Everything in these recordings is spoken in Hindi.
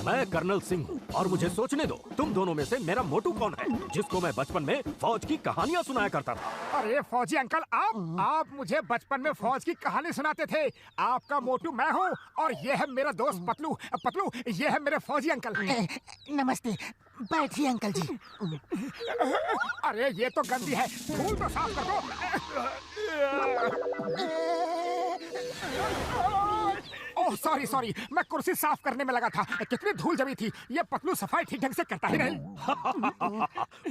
मैं कर्नल सिंह हूँ और मुझे सोचने दो, तुम दोनों में से मेरा मोटू कौन है, जिसको मैं बचपन में फौज की कहानियाँ सुनाया करता था। अरे फौजी अंकल, आप मुझे बचपन में फौज की कहानी सुनाते थे। आपका मोटू मैं हूँ और ये है मेरा दोस्त पतलू। पतलू, ये है मेरे फौजी अंकल। नमस्ते, बैठिए अंकल जी। अरे ये तो गंदी है, धूल तो साफ कर दो। ओह सॉरी, मैं कुर्सी साफ करने में लगा था। कितनी धूल जमी थी। ये पतलू सफाई ठीक ढंग से करता ही नहीं।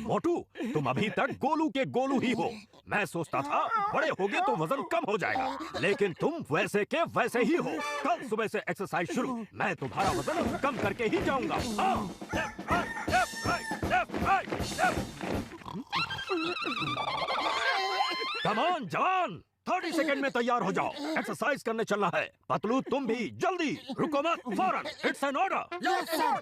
मोटू, तुम अभी तक गोलू के गोलू ही हो। मैं सोचता था बड़े होगे तो वजन कम हो जाएगा, लेकिन तुम वैसे के वैसे ही हो। कल सुबह से एक्सरसाइज शुरू, मैं तुम्हारा वजन कम करके ही जाऊंगा। कम ऑन जवान, 30 सेकंड में तैयार हो जाओ, एक्सरसाइज करने चलना है। पतलू तुम भी जल्दी, रुको मत, फौरन, it's an order. Yes sir.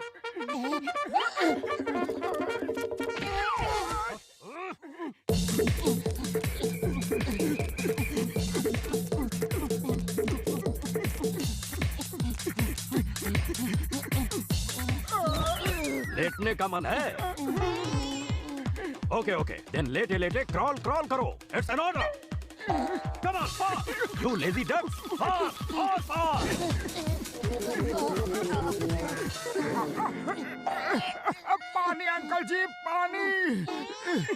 लेटने का मन है? ओके, देन लेटे लेटे क्रॉल करो, it's an order. Come on, fast! You lazy ducks! Fast! पानी अंकल जी, पानी।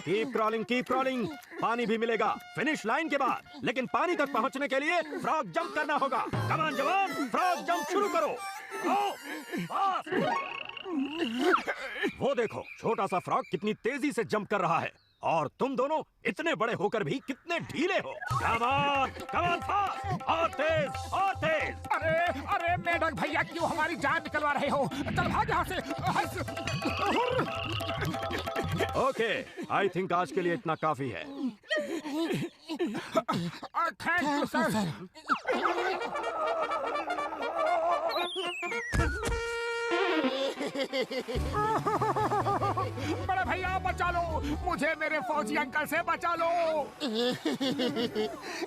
Keep crawling. पानी भी मिलेगा फिनिश लाइन के बाद, लेकिन पानी तक पहुंचने के लिए फ्रॉग जंप करना होगा। Come on, जवान, फ्रॉग जंप शुरू करो। वो देखो, छोटा सा फ्रॉग कितनी तेजी से जंप कर रहा है, और तुम दोनों इतने बड़े होकर भी कितने ढीले हो। Come on, fast! और तेज। अरे मेढक भैया, क्यों हमारी जान निकलवा रहे हो? चल भाग यहाँ से। ओके, आई थिंक आज के लिए इतना काफी है। Thank you sir. बड़े भैया बचा लो मुझे, मेरे फौजी अंकल से बचा लो।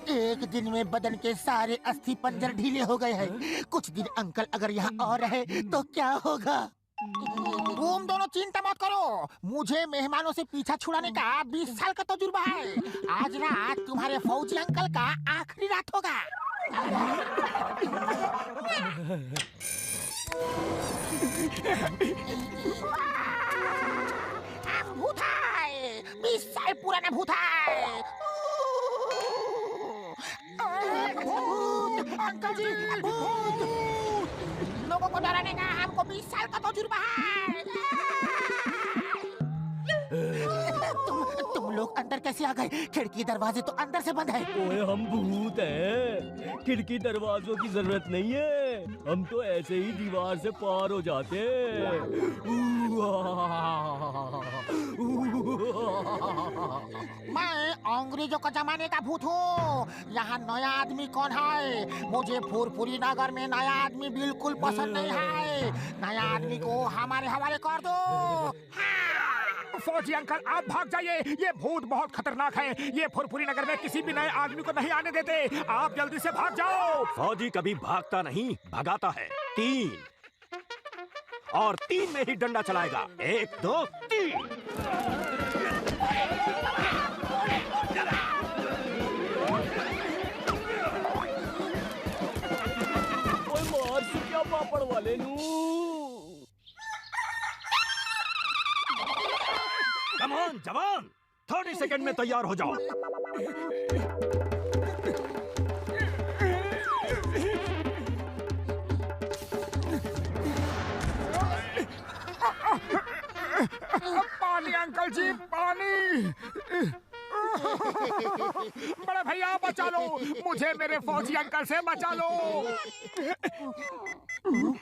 एक दिन में बदन के सारे अस्थि पंजर ढीले हो गए हैं। कुछ दिन अंकल अगर यहाँ और रहे तो क्या होगा? तुम दोनों चिंता मत करो, मुझे मेहमानों से पीछा छुड़ाने का 20 साल का तजुर्बा है। आज रात तुम्हारे फौजी अंकल का आखिरी रात होगा। भूत है, 20 साल पुराना भूत है। भूत अंकल जी, भूत। लोगों को डराने का हमको 20 साल का तजुर्बा है। तुम लोग अंदर कैसे आ गए? खिड़की दरवाजे तो अंदर से बंद है। ओए हम भूत हैं, खिड़की दरवाजों की जरूरत नहीं है, हम तो ऐसे ही दीवार से पार हो जाते हैं। मैं अंग्रेजों के जमाने का भूत हूँ। यहाँ नया आदमी कौन है? मुझे फुरफुरी नगर में नया आदमी बिल्कुल पसंद नहीं है। नया आदमी को हमारे हवाले कर दो। फौजी अंकल, आप भाग जाइए, ये भूत बहुत खतरनाक है। ये फुरफुरी नगर में किसी भी नए आदमी को नहीं आने देते। आप जल्दी से भाग जाओ। फौजी कभी भागता नहीं, भगाता है। 3 और 3 में ही डंडा चलाएगा। 1 2 3। ओए मार से क्या पापड़ वाले नू। कम ऑन जवान, 30 सेकंड में तैयार हो जाओ। पानी अंकल जी, पानी। बड़े भैया बचा लो मुझे, मेरे फौजी अंकल से बचा लो।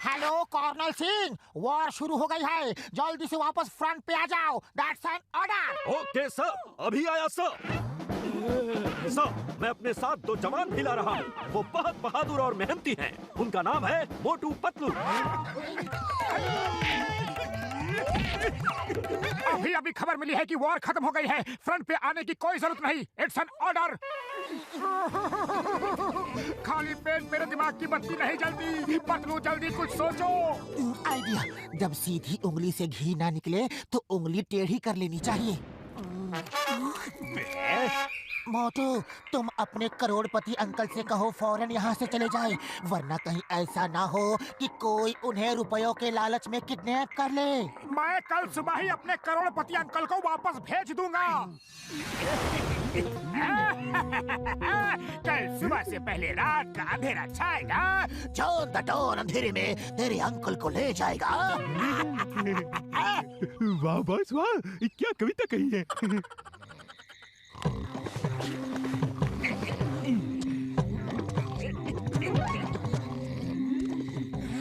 हेलो कर्नल सिंह, वॉर शुरू हो गई है, जल्दी से वापस फ्रंट पे आ जाओ। That's an order. Okay sir, अभी आया सर। सर, मैं अपने साथ 2 जवान भी ला रहा हूँ। वो बहुत बहादुर और मेहनती हैं। उनका नाम है मोटू पतलू। अभी अभी खबर मिली है कि वॉर खत्म हो गई है। फ्रंट पे आने की कोई जरूरत नहीं। It's an order. खाली पेट मेरे दिमाग की बत्ती नहीं जलती। पतलू जल्दी कुछ सोचो। आइडिया, जब सीधी उंगली से घी ना निकले तो उंगली टेढ़ी कर लेनी चाहिए। मोटू, तुम अपने करोड़पति अंकल से कहो फौरन यहाँ से चले जाए, वरना कहीं ऐसा ना हो कि कोई उन्हें रुपयों के लालच में किडनैप कर ले। मैं कल सुबह ही अपने करोड़पति अंकल को वापस भेज दूंगा। कल सुबह से पहले रात का अंधेरा छाएगा। जो द डॉन अंधेरे में तेरे अंकल को ले जाएगा। वाह बॉस वाह, क्या कविता कही है।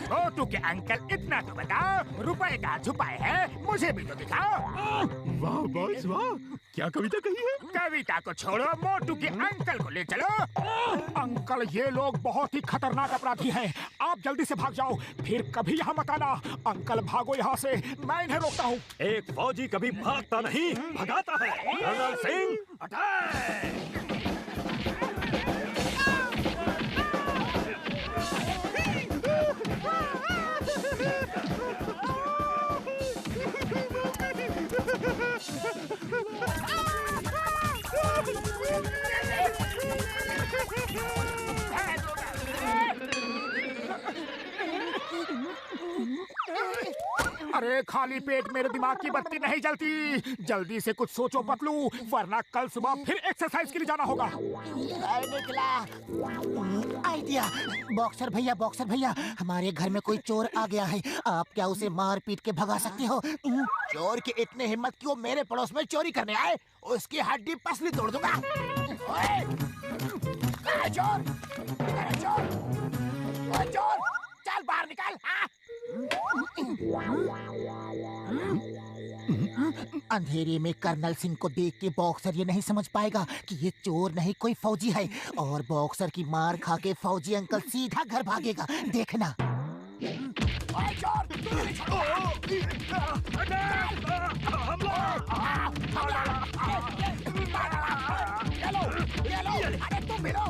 मोटू के अंकल, इतना तो बताओ, रुपए का छुपाए है, मुझे भी तो दिखाओ। वाह बॉस वाह, क्या कविता कही है। कविता को छोड़ो, मोटू के अंकल को ले चलो। अंकल, ये लोग बहुत ही खतरनाक अपराधी हैं। आप जल्दी से भाग जाओ, फिर कभी यहाँ मत आना। अंकल भागो यहाँ से, मैं इन्हें रोकता हूँ। एक फौजी कभी भागता नहीं, भगाता है। Colonel Singh, attack! अरे खाली पेट मेरे दिमाग की बत्ती नहीं जलती। जल्दी से कुछ सोचो पतलू, वरना कल सुबह फिर एक्सरसाइज के लिए जाना होगा। निकला आइडिया। बॉक्सर भैया, हमारे घर में कोई चोर आ गया है। आप क्या उसे मार पीट के भगा सकते हो? चोर की इतनी हिम्मत कि वो मेरे पड़ोस में चोरी करने आए, उसकी हड्डी पसली तोड़ दूंगा। ओए! कहाँ है चोर? अरे चोर! ओए चोर! चल बाहर निकल। अंधेरे में कर्नल सिंह को देख के बॉक्सर ये नहीं समझ पाएगा कि ये चोर नहीं कोई फौजी है, और बॉक्सर की मार खा के फौजी अंकल सीधा घर भागेगा। देखना। ओए चोर! ये लो, अरे तुम भी लो।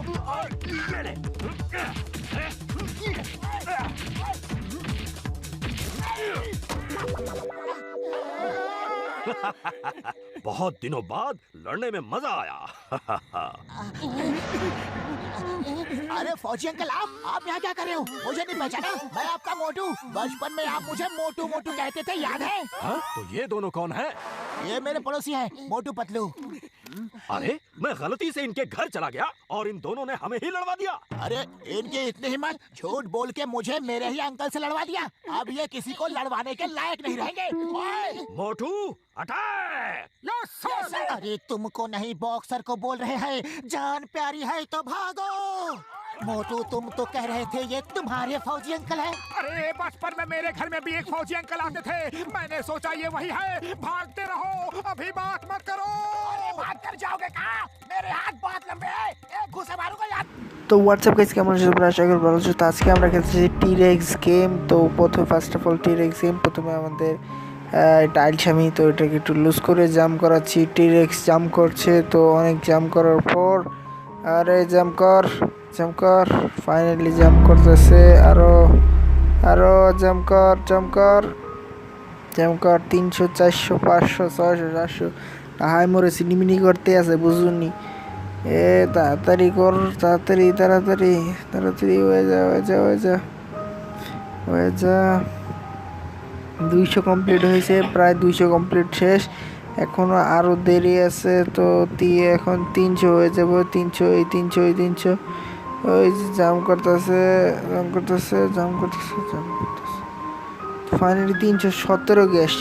बहुत दिनों बाद लड़ने में मजा आया। अरे फौजी अंकल, आप यहाँ क्या कर रहे हो? मुझे नहीं पहचाना? मैं आपका मोटू। बचपन में आप मुझे मोटू मोटू कहते थे, याद है? हाँ? तो ये दोनों कौन है? ये मेरे पड़ोसी हैं, मोटू पतलू। अरे मैं गलती से इनके घर चला गया और इन दोनों ने हमें ही लड़वा दिया। अरे इनकी इतनी हिम्मत, झूठ बोल के मुझे मेरे ही अंकल से लड़वा दिया। अब ये किसी को लड़वाने के लायक नहीं रहेंगे। ओए! मोटू अटैक! अरे तुमको नहीं, बॉक्सर को बोल रहे हैं। जान प्यारी है तो भागो। मोटू, तुम तो कह रहे थे ये तुम्हारे फौजी अंकल हैं। अरे बचपन में मेरे घर में भी एक फौजी अंकल आते थे। मैंने सोचा ये वही है। भागते रहो, अभी बात मत करो। अरे भाग कर जाओगे कहाँ? मेरे हाथ बहुत लंबे हैं, एक घुसे मारूंगा यार। তো হোয়াটসঅ্যাপ গাইস, কেমন আছো তোমরা? আশা করি ভালো আছো। তো আজকে আমরা খেলতেছি টিরেক্স গেম। তো প্রথমে first of all T. rex game, প্রথমে আমাদের টাইলস, আমি তো এটাকে একটু লুজ করে জাম্প করাচ্ছি। টিরেক্স জাম্প করছে, তো অনেক জাম্প করার পর, আরে জাম্প কর, ফাইনালি জাম্প করতেছে। আরো জাম্প কর। 300, 400, 500, 600, 700 হাই মরে সিনিমিনি করতে আছে, বুঝুনি। এ তাড়াতাড়ি কর, তাড়াতাড়ি হয়ে যা। 200 কমপ্লিট হয়েছে, প্রায় 200 কমপ্লিট শেষ। এখনো আরো দেরি আছে, তো এখন 300 হয়ে যাবে। 300 ওই যে জাম্প করতেছে। Finally 317 gas.